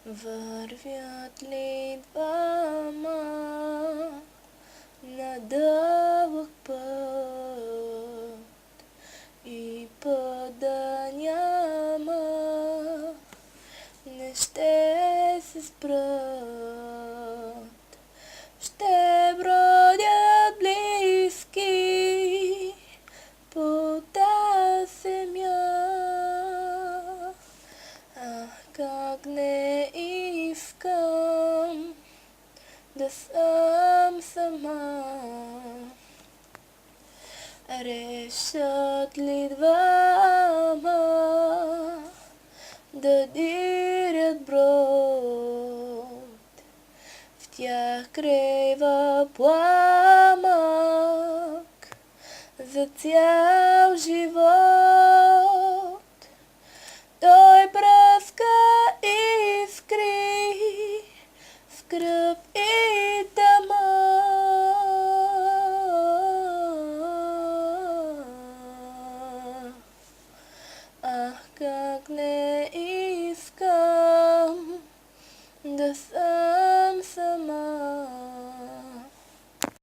Вървят ли двама на дълъг път и път да няма, не ще се спрат, ще бродят близки по тази земя. Как не искам да съм сама. Решат ли двама да дирят брод, в тях крейва пламък за цял живот. Той пръска искри, скръб и тъмък. Ах, как не